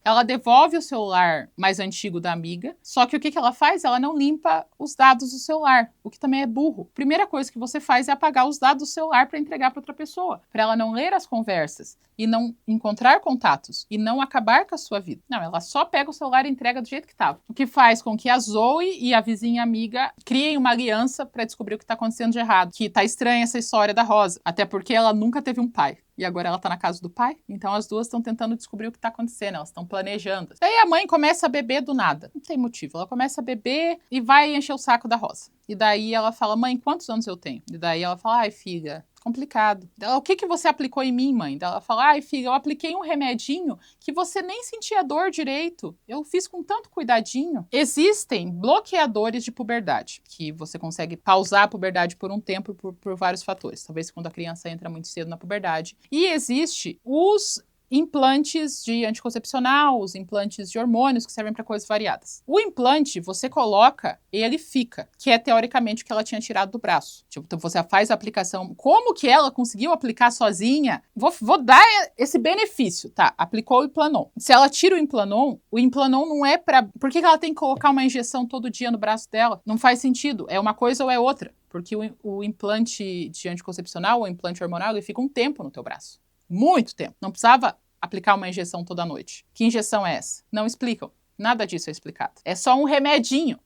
[SPEAKER 1] ela devolve o celular mais antigo da amiga, só que o que ela faz? Ela não limpa os dados do celular, o que também é burro. Primeira coisa que você faz é apagar os dados do celular para entregar para outra pessoa, para ela não ler as conversas e não encontrar contatos e não acabar com a sua vida. Não, ela só pega o celular e entrega do jeito que estava. O que faz com que a Zoe e a vizinha amiga criem uma aliança para descobrir o que está acontecendo de errado. Que tá estranha essa história da Rosa, até porque ela nunca teve um pai. E agora ela tá na casa do pai. Então as duas estão tentando descobrir o que tá acontecendo. Elas estão planejando. Daí a mãe começa a beber do nada. Não tem motivo. Ela começa a beber e vai encher o saco da Rosa. E daí ela fala, mãe, quantos anos eu tenho? E daí ela fala, ai, filha, complicado. Ela, o que você aplicou em mim, mãe? Ela fala, ai, filha, eu apliquei um remedinho que você nem sentia dor direito. Eu fiz com tanto cuidadinho. Existem bloqueadores de puberdade, que você consegue pausar a puberdade por um tempo por vários fatores. Talvez quando a criança entra muito cedo na puberdade. E existe os implantes de anticoncepcional, os implantes de hormônios que servem para coisas variadas. O implante, você coloca e ele fica, que é teoricamente o que ela tinha tirado do braço. Tipo, então você faz a aplicação. Como que ela conseguiu aplicar sozinha? Vou dar esse benefício, tá? Aplicou o Implanon. Se ela tira o Implanon não é para... Por que ela tem que colocar uma injeção todo dia no braço dela? Não faz sentido. É uma coisa ou é outra. Porque o implante de anticoncepcional, o implante hormonal, ele fica um tempo no teu braço. Muito tempo. Não precisava aplicar uma injeção toda noite? Que injeção é essa? Não explicam. Nada disso é explicado. É só um remedinho.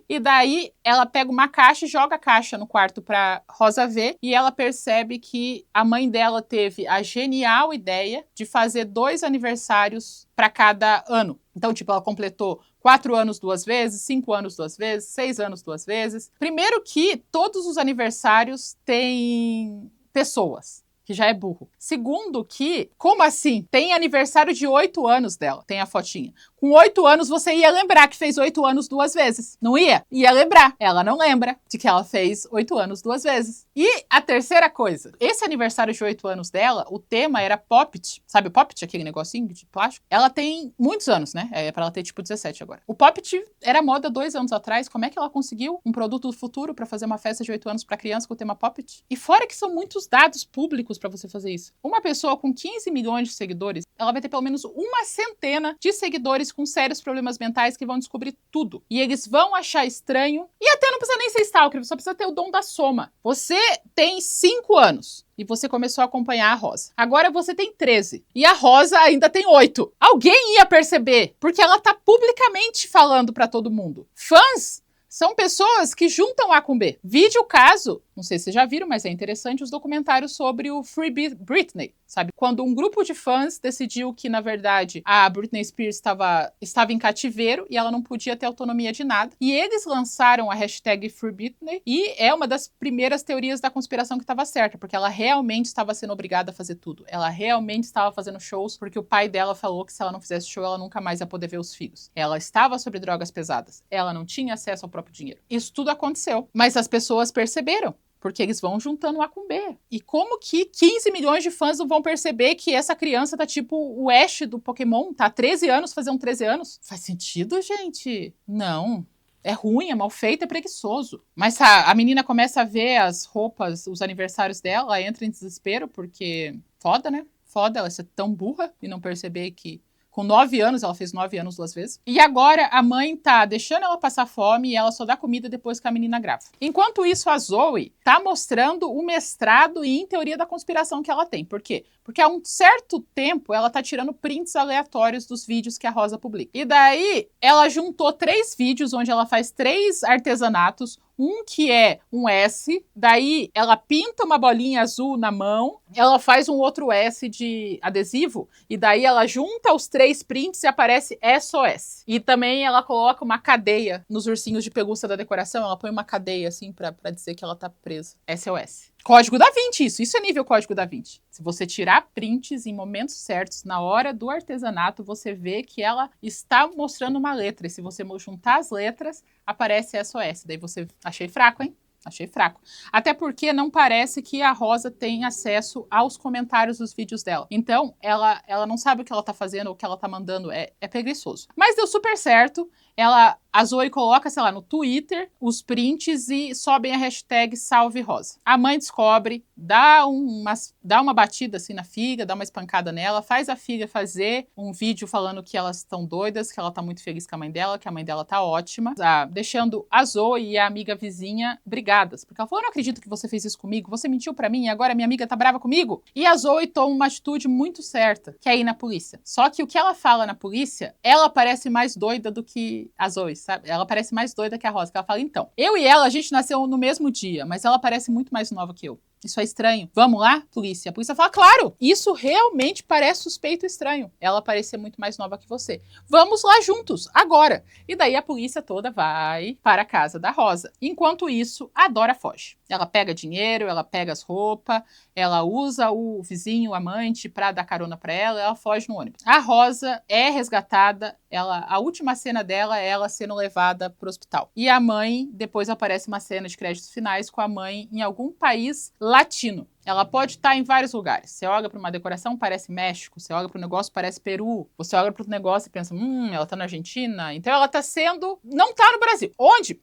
[SPEAKER 1] E daí ela pega uma caixa e joga a caixa no quarto pra Rosa ver. E ela percebe que a mãe dela teve a genial ideia de fazer 2 aniversários para cada ano. Então, tipo, ela completou 4 anos 2 vezes, 5 anos 2 vezes, 6 anos 2 vezes. Primeiro que todos os aniversários têm pessoas, que já é burro. Segundo que, como assim? Tem aniversário de 8 anos dela, tem a fotinha. Com 8 anos, você ia lembrar que fez 8 anos 2 vezes. Não ia? Ia lembrar. Ela não lembra de que ela fez 8 anos 2 vezes. E a terceira coisa, esse aniversário de 8 anos dela, o tema era Pop-It. Sabe o Pop-It, aquele negocinho de plástico? Ela tem muitos anos, né? É pra ela ter tipo 17 agora. O Pop-It era moda 2 anos atrás. Como é que ela conseguiu um produto do futuro pra fazer uma festa de 8 anos pra criança com o tema Pop-It? E fora que são muitos dados públicos pra você fazer isso. Uma pessoa com 15 milhões de seguidores, ela vai ter pelo menos uma centena de seguidores com sérios problemas mentais que vão descobrir tudo. E eles vão achar estranho. E até não precisa nem ser stalker, só precisa ter o dom da soma. Você tem 5 anos. E você começou a acompanhar a Rosa. Agora você tem 13. E a Rosa ainda tem 8. Alguém ia perceber, porque ela tá publicamente falando pra todo mundo. Fãs são pessoas que juntam A com B. Vide o caso, não sei se vocês já viram, mas é interessante, os documentários sobre o Free Britney, sabe? Quando um grupo de fãs decidiu que, na verdade, a Britney Spears estava em cativeiro e ela não podia ter autonomia de nada. E eles lançaram a hashtag Free Britney e é uma das primeiras teorias da conspiração que estava certa, porque ela realmente estava sendo obrigada a fazer tudo. Ela realmente estava fazendo shows porque o pai dela falou que se ela não fizesse show, ela nunca mais ia poder ver os filhos. Ela estava sobre drogas pesadas. Ela não tinha acesso ao próprio dinheiro. Isso tudo aconteceu. Mas as pessoas perceberam. Porque eles vão juntando A com B. E como que 15 milhões de fãs não vão perceber que essa criança tá tipo o Ash do Pokémon? Tá há 13 anos fazendo 13 anos? Faz sentido, gente? Não. É ruim, é mal feito, é preguiçoso. Mas a menina começa a ver as roupas, os aniversários dela, ela entra em desespero, porque foda, né? Foda ela ser tão burra e não perceber que com 9 anos, ela fez 9 anos 2 vezes. E agora a mãe tá deixando ela passar fome e ela só dá comida depois que a menina grava. Enquanto isso, a Zoe tá mostrando o mestrado em teoria da conspiração que ela tem. Por quê? Porque há um certo tempo ela tá tirando prints aleatórios dos vídeos que a Rosa publica. E daí ela juntou 3 vídeos onde ela faz 3 artesanatos. Um que é um S, daí ela pinta uma bolinha azul na mão, ela faz um outro S de adesivo, e daí ela junta os 3 prints e aparece SOS. E também ela coloca uma cadeia nos ursinhos de pelúcia da decoração, ela põe uma cadeia assim pra dizer que ela tá presa. SOS. Código da Vinci, isso é nível Código da Vinci. Se você tirar prints em momentos certos, na hora do artesanato, você vê que ela está mostrando uma letra. E se você juntar as letras, aparece SOS. Daí você... Achei fraco, hein? Achei fraco. Até porque não parece que a Rosa tem acesso aos comentários dos vídeos dela. Então, ela não sabe o que ela tá fazendo ou o que ela tá mandando. É preguiçoso. Mas deu super certo. A Zoe coloca, sei lá, no Twitter os prints e sobem a hashtag Salve Rosa. A mãe descobre, dá uma batida assim na filha, dá uma espancada nela, faz a filha fazer um vídeo falando que elas estão doidas, que ela tá muito feliz com a mãe dela, que a mãe dela tá ótima, deixando a Zoe e a amiga vizinha brigadas. Porque ela falou, eu não acredito que você fez isso comigo, você mentiu pra mim e agora minha amiga tá brava comigo. E a Zoe toma uma atitude muito certa, que é ir na polícia. Só que o que ela fala na polícia, ela parece mais doida do que a Zoe, sabe? Ela parece mais doida que a Rosa, que ela fala, então, eu e ela, a gente nasceu no mesmo dia, mas ela parece muito mais nova que eu. Isso é estranho. Vamos lá, polícia? A polícia fala, claro, isso realmente parece suspeito estranho. Ela parecer muito mais nova que você. Vamos lá juntos, agora. E daí a polícia toda vai para a casa da Rosa. Enquanto isso, a Dora foge. Ela pega dinheiro, ela pega as roupas, ela usa o vizinho, o amante, para dar carona para ela foge no ônibus. A Rosa é resgatada, a última cena dela é ela sendo levada para o hospital. E a mãe, depois aparece uma cena de créditos finais com a mãe em algum país latino. Ela pode estar em vários lugares. Você olha para uma decoração, parece México. Você olha para o negócio, parece Peru. Você olha para o negócio e pensa, ela tá na Argentina. Então ela tá sendo... Não tá no Brasil. Onde?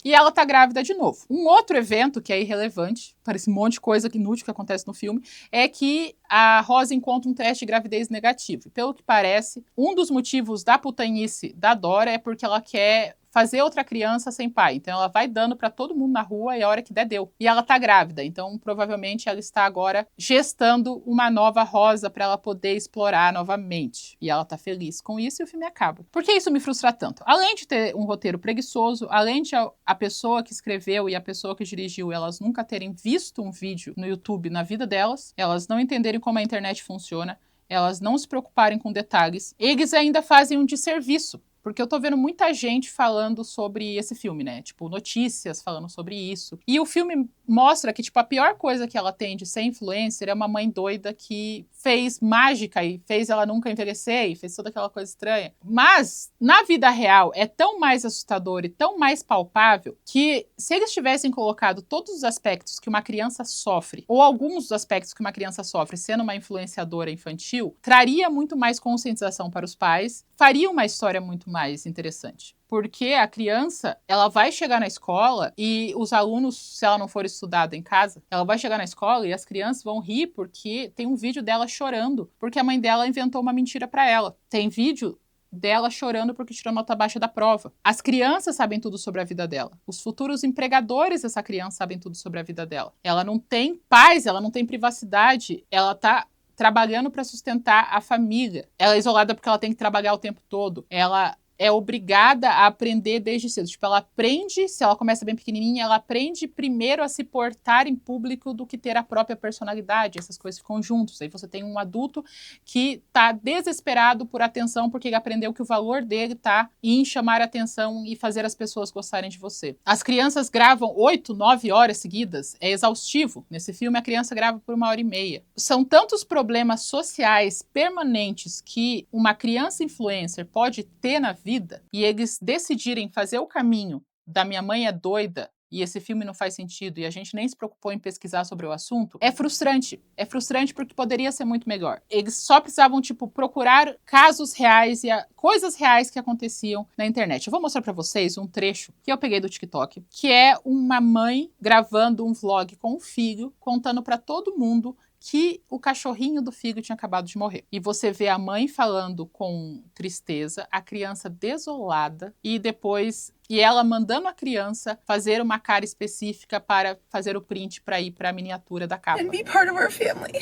[SPEAKER 1] E ela tá grávida de novo. Um outro evento que é irrelevante, parece um monte de coisa inútil que acontece no filme, é que a Rosa encontra um teste de gravidez negativo. E pelo que parece, um dos motivos da putanice da Dora é porque ela quer fazer outra criança sem pai. Então ela vai dando pra todo mundo na rua e a hora que der, deu. E ela tá grávida, então provavelmente ela está agora gestando uma nova Rosa pra ela poder explorar novamente. E ela tá feliz com isso e o filme acaba. Por que isso me frustra tanto? Além de ter um roteiro preguiçoso, além de a pessoa que escreveu e a pessoa que dirigiu, elas nunca terem visto um vídeo no YouTube na vida delas, elas não entenderem como a internet funciona, elas não se preocuparem com detalhes, eles ainda fazem um desserviço. Porque eu tô vendo muita gente falando sobre esse filme, né? Tipo, notícias falando sobre isso. E o filme mostra que, tipo, a pior coisa que ela tem de ser influencer é uma mãe doida que fez mágica e fez ela nunca envelhecer e fez toda aquela coisa estranha. Mas, na vida real, é tão mais assustador e tão mais palpável que, se eles tivessem colocado todos os aspectos que uma criança sofre, ou alguns dos aspectos que uma criança sofre sendo uma influenciadora infantil, traria muito mais conscientização para os pais, faria uma história muito mais interessante. Porque a criança, ela vai chegar na escola e os alunos, se ela não for estudada em casa, ela vai chegar na escola e as crianças vão rir porque tem um vídeo dela chorando porque a mãe dela inventou uma mentira para ela. Tem vídeo dela chorando porque tirou nota baixa da prova. As crianças sabem tudo sobre a vida dela. Os futuros empregadores dessa criança sabem tudo sobre a vida dela. Ela não tem paz, ela não tem privacidade, ela tá trabalhando para sustentar a família. Ela é isolada porque ela tem que trabalhar o tempo todo. Ela é obrigada a aprender desde cedo. Tipo, ela aprende, se ela começa bem pequenininha, ela aprende primeiro a se portar em público do que ter a própria personalidade. Essas coisas ficam juntos. Aí você tem um adulto que tá desesperado por atenção porque ele aprendeu que o valor dele tá em chamar atenção e fazer as pessoas gostarem de você. As crianças gravam 8, 9 horas seguidas. É exaustivo. Nesse filme, a criança grava por 1h30. São tantos problemas sociais permanentes que uma criança influencer pode ter na vida e eles decidirem fazer o caminho da minha mãe é doida e esse filme não faz sentido e a gente nem se preocupou em pesquisar sobre o assunto, é frustrante. É frustrante porque poderia ser muito melhor. Eles só precisavam, tipo, procurar casos reais e coisas reais que aconteciam na internet. Eu vou mostrar pra vocês um trecho que eu peguei do TikTok, que é uma mãe gravando um vlog com o filho, contando pra todo mundo que o cachorrinho do filho tinha acabado de morrer. E você vê a mãe falando com tristeza, a criança desolada e depois ela mandando a criança fazer uma cara específica para fazer o print para ir para a miniatura da capa.
[SPEAKER 2] And be part of our family.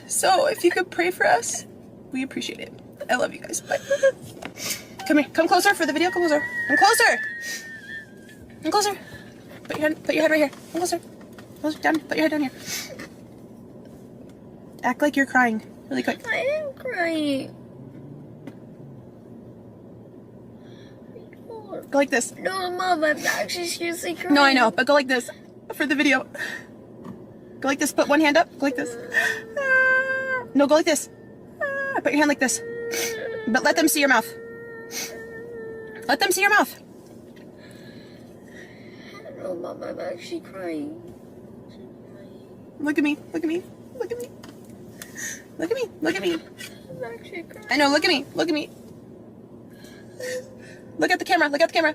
[SPEAKER 2] So if you could pray for us, we appreciate it. I love you guys. Bye. Come here. Come closer for the video. Come closer. Come closer. Come closer. Put your head right here. Come closer. Closer down. Put your head down here. Act like you're crying really quick.
[SPEAKER 3] I am crying.
[SPEAKER 2] Go like this.
[SPEAKER 3] No, Mom, I'm actually seriously crying.
[SPEAKER 2] No, I know, but go like this for the video. Go like this. Put one hand up. Go like this. No, go like this. Put your hand like this. But let them see your mouth. Let them see your mouth.
[SPEAKER 3] No, Mom, I'm actually crying.
[SPEAKER 2] Look at me. Look at me. Look at me. Look at me. Look at me.
[SPEAKER 3] I'm actually crying.
[SPEAKER 2] I know. Look at me. Look at me. Look at the camera. Look at the camera.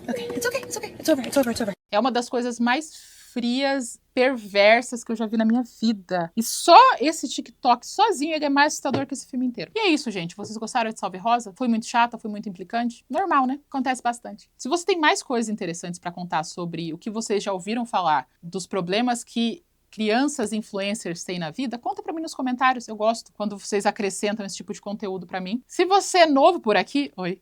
[SPEAKER 2] Okay. It's okay. It's okay. It's over. It's over. It's over.
[SPEAKER 1] É uma das coisas mais frias, perversas que eu já vi na minha vida. E só esse TikTok sozinho, ele é mais assustador que esse filme inteiro. E é isso, gente. Vocês gostaram de Salve Rosa? Foi muito chata? Foi muito implicante? Normal, né? Acontece bastante. Se você tem mais coisas interessantes pra contar sobre o que vocês já ouviram falar, dos problemas que crianças influencers têm na vida, conta pra mim nos comentários. Eu gosto quando vocês acrescentam esse tipo de conteúdo pra mim. Se você é novo por aqui, oi.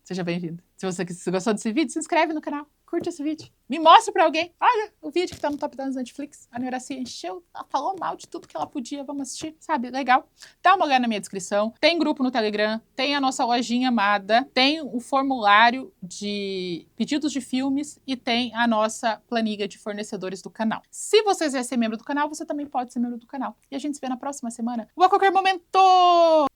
[SPEAKER 1] Seja bem-vindo. Se você gostou desse vídeo, se inscreve no canal. Curte esse vídeo. Me mostra pra alguém. Olha o vídeo que tá no top 10 da Netflix. A Neuracia encheu, ela falou mal de tudo que ela podia. Vamos assistir, sabe? Legal. Dá uma olhada na minha descrição. Tem grupo no Telegram, tem a nossa lojinha amada, tem o formulário de pedidos de filmes e tem a nossa planilha de fornecedores do canal. Se você quiser ser membro do canal, você também pode ser membro do canal. E a gente se vê na próxima semana ou a qualquer momento!